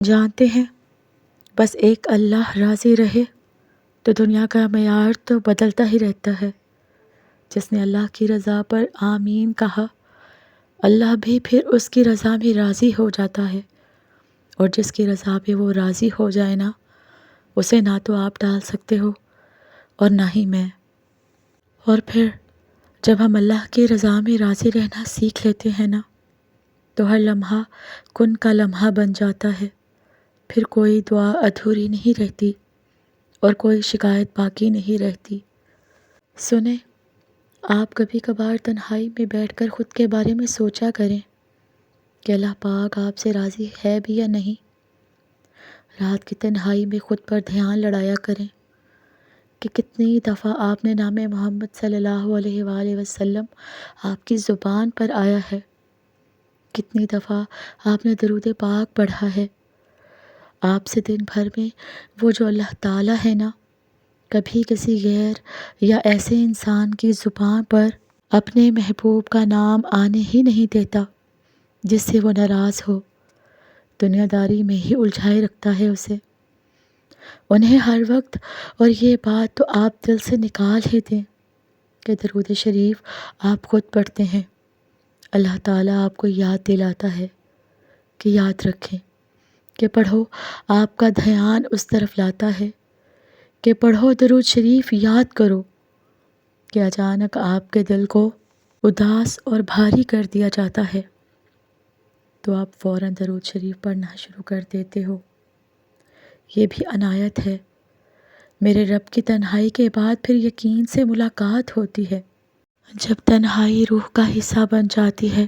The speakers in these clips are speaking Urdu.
جانتے ہیں بس ایک اللہ راضی رہے تو دنیا کا معیار تو بدلتا ہی رہتا ہے۔ جس نے اللہ کی رضا پر آمین کہا، اللہ بھی پھر اس کی رضا میں راضی ہو جاتا ہے، اور جس کی رضا پہ وہ راضی ہو جائے نا، اسے نہ تو آپ ڈال سکتے ہو اور نہ ہی میں۔ اور پھر جب ہم اللہ کی رضا میں راضی رہنا سیکھ لیتے ہیں نا، تو ہر لمحہ کن کا لمحہ بن جاتا ہے۔ پھر کوئی دعا ادھوری نہیں رہتی اور کوئی شکایت باقی نہیں رہتی۔ سنیں، آپ کبھی کبھار تنہائی میں بیٹھ کر خود کے بارے میں سوچا کریں کہ اللہ پاک آپ سے راضی ہے بھی یا نہیں۔ رات کی تنہائی میں خود پر دھیان لڑایا کریں کہ کتنی دفعہ آپ نے نام محمد صلی اللہ علیہ وآلہ وسلم آپ کی زبان پر آیا ہے، کتنی دفعہ آپ نے درود پاک پڑھا ہے۔ آپ سے دن بھر میں وہ جو اللہ تعالیٰ ہے نا، کبھی کسی غیر یا ایسے انسان کی زبان پر اپنے محبوب کا نام آنے ہی نہیں دیتا جس سے وہ ناراض ہو، دنیا داری میں ہی الجھائے رکھتا ہے اسے۔ انہیں ہر وقت، اور یہ بات تو آپ دل سے نکال ہی دیں کہ درود شریف آپ خود پڑھتے ہیں، اللہ تعالیٰ آپ کو یاد دلاتا ہے کہ یاد رکھیں کہ پڑھو، آپ کا دھیان اس طرف لاتا ہے کہ پڑھو درود شریف، یاد کرو کہ اچانک آپ کے دل کو اداس اور بھاری کر دیا جاتا ہے تو آپ فوراً درود شریف پڑھنا شروع کر دیتے ہو۔ یہ بھی عنایت ہے۔ میرے رب کی تنہائی کے بعد پھر یقین سے ملاقات ہوتی ہے۔ جب تنہائی روح کا حصہ بن جاتی ہے،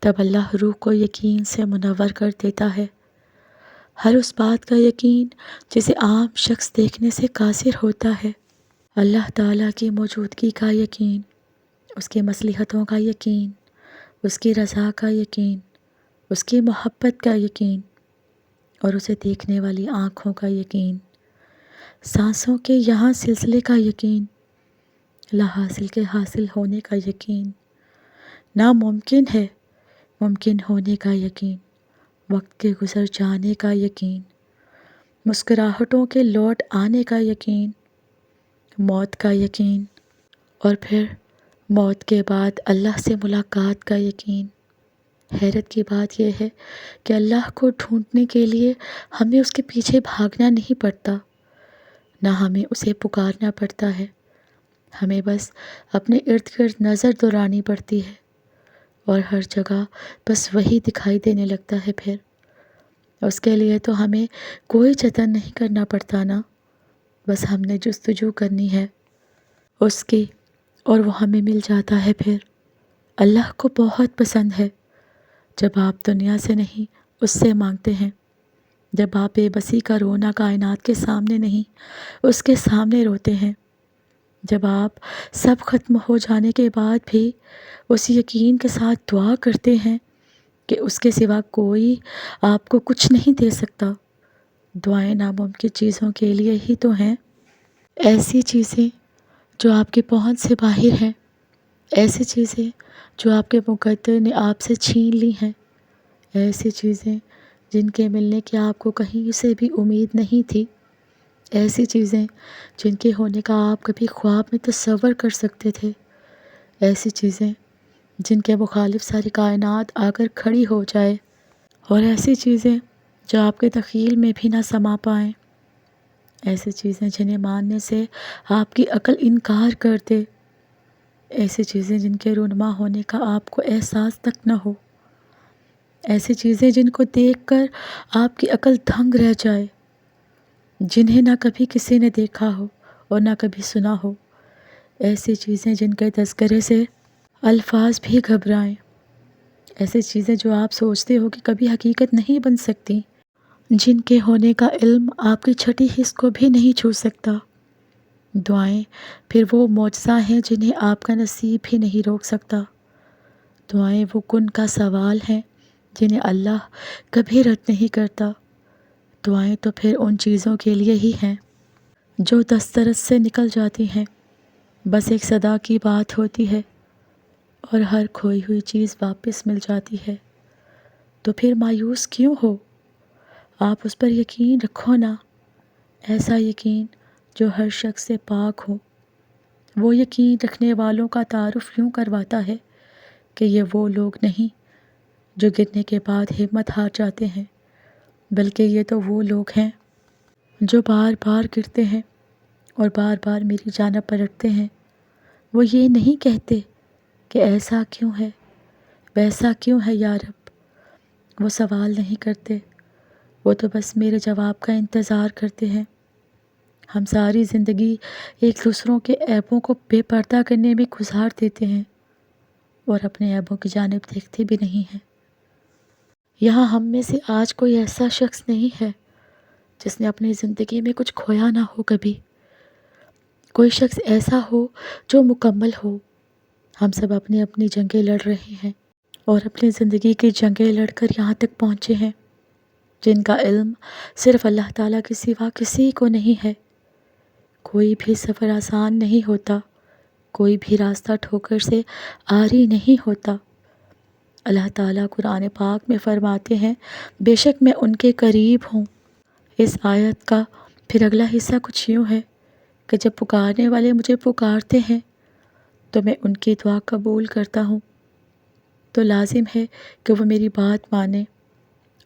تب اللہ روح کو یقین سے منور کر دیتا ہے۔ ہر اس بات کا یقین جسے عام شخص دیکھنے سے قاصر ہوتا ہے، اللہ تعالیٰ کی موجودگی کا یقین، اس کی مصلحتوں کا یقین، اس کی رضا کا یقین، اس کی محبت کا یقین، اور اسے دیکھنے والی آنکھوں کا یقین، سانسوں کے یہاں سلسلے کا یقین، لا حاصل کے حاصل ہونے کا یقین، ناممکن ہے ممکن ہونے کا یقین، وقت کے گزر جانے کا یقین، مسکراہٹوں کے لوٹ آنے کا یقین، موت کا یقین، اور پھر موت کے بعد اللہ سے ملاقات کا یقین۔ حیرت کی بات یہ ہے کہ اللہ کو ڈھونڈنے کے لیے ہمیں اس کے پیچھے بھاگنا نہیں پڑتا، نہ ہمیں اسے پکارنا پڑتا ہے، ہمیں بس اپنے ارد گرد نظر دورانی پڑتی ہے، اور ہر جگہ بس وہی دکھائی دینے لگتا ہے۔ پھر اس کے لیے تو ہمیں کوئی جتن نہیں کرنا پڑتا نا، بس ہم نے جستجو کرنی ہے اس کی، اور وہ ہمیں مل جاتا ہے۔ پھر اللہ کو بہت پسند ہے جب آپ دنیا سے نہیں اس سے مانگتے ہیں، جب آپ بے بسی کا رونا کائنات کے سامنے نہیں اس کے سامنے روتے ہیں، جب آپ سب ختم ہو جانے کے بعد بھی اس یقین کے ساتھ دعا کرتے ہیں کہ اس کے سوا کوئی آپ کو کچھ نہیں دے سکتا۔ دعائیں ناممکن چیزوں کے لیے ہی تو ہیں، ایسی چیزیں جو آپ کی پہنچ سے باہر ہیں، ایسی چیزیں جو آپ کے مقدر نے آپ سے چھین لی ہیں، ایسی چیزیں جن کے ملنے کی آپ کو کہیں سے بھی امید نہیں تھی، ایسی چیزیں جن کے ہونے کا آپ کبھی خواب میں تصور کر سکتے تھے، ایسی چیزیں جن کے مخالف ساری کائنات آ کر کھڑی ہو جائے، اور ایسی چیزیں جو آپ کے تخیل میں بھی نہ سما پائیں، ایسی چیزیں جنہیں ماننے سے آپ کی عقل انکار کر دے، ایسی چیزیں جن کے رونما ہونے کا آپ کو احساس تک نہ ہو، ایسی چیزیں جن کو دیکھ کر آپ کی عقل دنگ رہ جائے، جنہیں نہ کبھی کسی نے دیکھا ہو اور نہ کبھی سنا ہو، ایسی چیزیں جن کے تذکرے سے الفاظ بھی گھبرائیں، ایسی چیزیں جو آپ سوچتے ہو کہ کبھی حقیقت نہیں بن سکتی، جن کے ہونے کا علم آپ کی چھٹی حس کو بھی نہیں چھو سکتا۔ دعائیں پھر وہ معجزہ ہیں جنہیں آپ کا نصیب بھی نہیں روک سکتا۔ دعائیں وہ کن کا سوال ہیں جنہیں اللہ کبھی رد نہیں کرتا۔ دعائیں تو پھر ان چیزوں کے لیے ہی ہیں جو دسترس سے نکل جاتی ہیں، بس ایک صدا کی بات ہوتی ہے اور ہر کھوئی ہوئی چیز واپس مل جاتی ہے۔ تو پھر مایوس کیوں ہو؟ آپ اس پر یقین رکھو نا، ایسا یقین جو ہر شخص سے پاک ہو۔ وہ یقین رکھنے والوں کا تعارف یوں کرواتا ہے کہ یہ وہ لوگ نہیں جو گرنے کے بعد ہمت ہار جاتے ہیں، بلکہ یہ تو وہ لوگ ہیں جو بار بار گرتے ہیں اور بار بار میری جانب پلٹتے ہیں۔ وہ یہ نہیں کہتے کہ ایسا کیوں ہے، ویسا کیوں ہے یا رب۔ وہ سوال نہیں کرتے، وہ تو بس میرے جواب کا انتظار کرتے ہیں۔ ہم ساری زندگی ایک دوسروں کے عیبوں کو بے پردہ کرنے میں گزار دیتے ہیں اور اپنے عیبوں کی جانب دیکھتے بھی نہیں ہیں۔ یہاں ہم میں سے آج کوئی ایسا شخص نہیں ہے جس نے اپنی زندگی میں کچھ کھویا نہ ہو کبھی۔ کوئی شخص ایسا ہو جو مکمل ہو۔ ہم سب اپنی اپنی جنگیں لڑ رہے ہیں اور اپنی زندگی کی جنگیں لڑ کر یہاں تک پہنچے ہیں، جن کا علم صرف اللہ تعالیٰ کے سوا کسی کو نہیں ہے۔ کوئی بھی سفر آسان نہیں ہوتا، کوئی بھی راستہ ٹھوکر سے عاری نہیں ہوتا۔ اللہ تعالیٰ قرآن پاک میں فرماتے ہیں، بے شک میں ان کے قریب ہوں۔ اس آیت کا پھر اگلا حصہ کچھ یوں ہے کہ جب پکارنے والے مجھے پکارتے ہیں تو میں ان کی دعا قبول کرتا ہوں، تو لازم ہے کہ وہ میری بات مانیں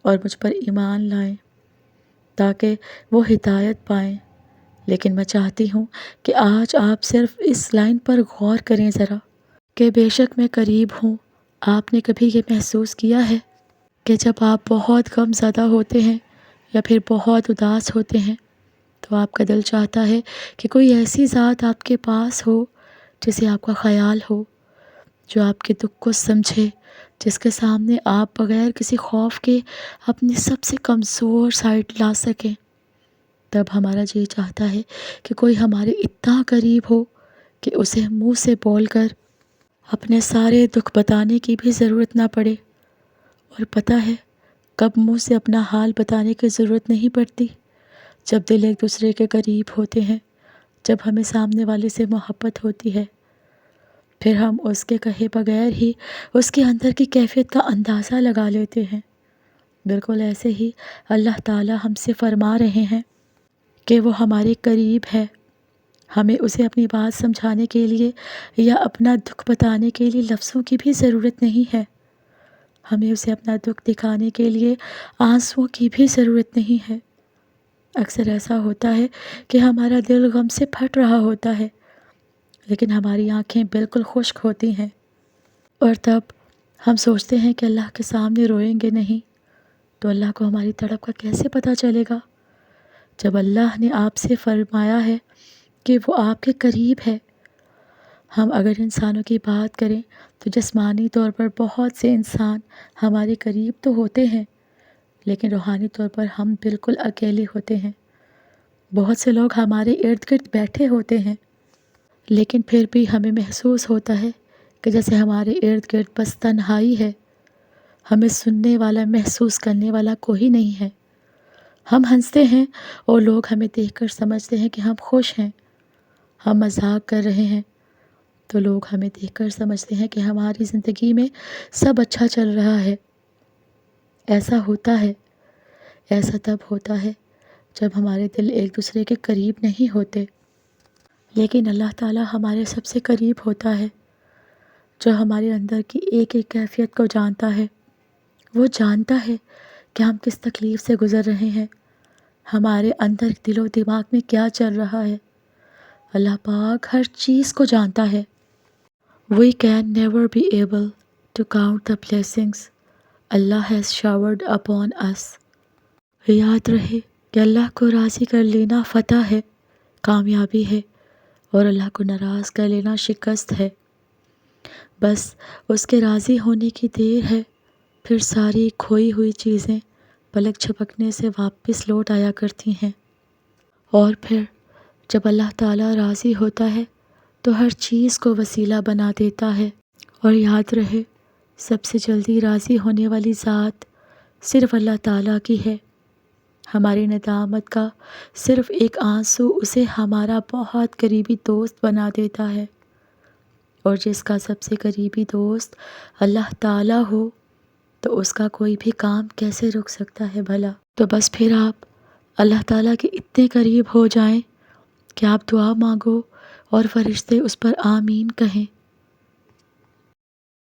اور مجھ پر ایمان لائیں تاکہ وہ ہدایت پائیں۔ لیکن میں چاہتی ہوں کہ آج آپ صرف اس لائن پر غور کریں ذرا کہ بے شک میں قریب ہوں۔ آپ نے کبھی یہ محسوس کیا ہے کہ جب آپ بہت غم زدہ ہوتے ہیں یا پھر بہت اداس ہوتے ہیں تو آپ کا دل چاہتا ہے کہ کوئی ایسی ذات آپ کے پاس ہو جسے آپ کا خیال ہو، جو آپ کے دکھ کو سمجھے، جس کے سامنے آپ بغیر کسی خوف کے اپنی سب سے کمزور سائڈ لا سکیں۔ تب ہمارا جی چاہتا ہے کہ کوئی ہمارے اتنا قریب ہو کہ اسے منہ سے بول کر اپنے سارے دکھ بتانے کی بھی ضرورت نہ پڑے۔ اور پتہ ہے کب منہ سے اپنا حال بتانے کی ضرورت نہیں پڑتی؟ جب دل ایک دوسرے کے قریب ہوتے ہیں، جب ہمیں سامنے والے سے محبت ہوتی ہے، پھر ہم اس کے کہے بغیر ہی اس کے اندر کی کیفیت کا اندازہ لگا لیتے ہیں۔ بالکل ایسے ہی اللہ تعالیٰ ہم سے فرما رہے ہیں کہ وہ ہمارے قریب ہے۔ ہمیں اسے اپنی بات سمجھانے کے لیے یا اپنا دکھ بتانے کے لیے لفظوں کی بھی ضرورت نہیں ہے۔ ہمیں اسے اپنا دکھ دکھانے کے لیے آنسوؤں کی بھی ضرورت نہیں ہے۔ اکثر ایسا ہوتا ہے کہ ہمارا دل غم سے پھٹ رہا ہوتا ہے، لیکن ہماری آنکھیں بالکل خشک ہوتی ہیں، اور تب ہم سوچتے ہیں کہ اللہ کے سامنے روئیں گے نہیں، تو اللہ کو ہماری تڑپ کا کیسے پتہ چلے گا؟ جب اللہ نے آپ سے فرمایا ہے کہ وہ آپ کے قریب ہے۔ ہم اگر انسانوں کی بات کریں تو جسمانی طور پر بہت سے انسان ہمارے قریب تو ہوتے ہیں، لیکن روحانی طور پر ہم بالکل اکیلے ہوتے ہیں۔ بہت سے لوگ ہمارے ارد گرد بیٹھے ہوتے ہیں، لیکن پھر بھی ہمیں محسوس ہوتا ہے کہ جیسے ہمارے ارد گرد بس تنہائی ہے، ہمیں سننے والا، محسوس کرنے والا کوئی نہیں ہے۔ ہم ہنستے ہیں اور لوگ ہمیں دیکھ کر سمجھتے ہیں کہ ہم خوش ہیں۔ ہم مذاق کر رہے ہیں تو لوگ ہمیں دیکھ کر سمجھتے ہیں کہ ہماری زندگی میں سب اچھا چل رہا ہے۔ ایسا ہوتا ہے، ایسا تب ہوتا ہے جب ہمارے دل ایک دوسرے کے قریب نہیں ہوتے۔ لیکن اللہ تعالیٰ ہمارے سب سے قریب ہوتا ہے، جو ہمارے اندر کی ایک ایک کیفیت کو جانتا ہے۔ وہ جانتا ہے کہ ہم کس تکلیف سے گزر رہے ہیں، ہمارے اندر دل و دماغ میں کیا چل رہا ہے۔ اللہ پاک ہر چیز کو جانتا ہے۔ We can never be able to count the blessings Allah has showered upon us۔ یاد رہے کہ اللہ کو راضی کر لینا فتح ہے، کامیابی ہے، اور اللہ کو ناراض کر لینا شکست ہے۔ بس اس کے راضی ہونے کی دیر ہے، پھر ساری کھوئی ہوئی چیزیں پلک جھپکنے سے واپس لوٹ آیا کرتی ہیں۔ اور پھر جب اللہ تعالیٰ راضی ہوتا ہے تو ہر چیز کو وسیلہ بنا دیتا ہے۔ اور یاد رہے، سب سے جلدی راضی ہونے والی ذات صرف اللہ تعالیٰ کی ہے۔ ہماری ندامت کا صرف ایک آنسو اسے ہمارا بہت قریبی دوست بنا دیتا ہے، اور جس کا سب سے قریبی دوست اللہ تعالیٰ ہو تو اس کا کوئی بھی کام کیسے رک سکتا ہے بھلا؟ تو بس پھر آپ اللہ تعالیٰ کے اتنے قریب ہو جائیں کہ آپ دعا مانگو اور فرشتے اس پر آمین کہیں،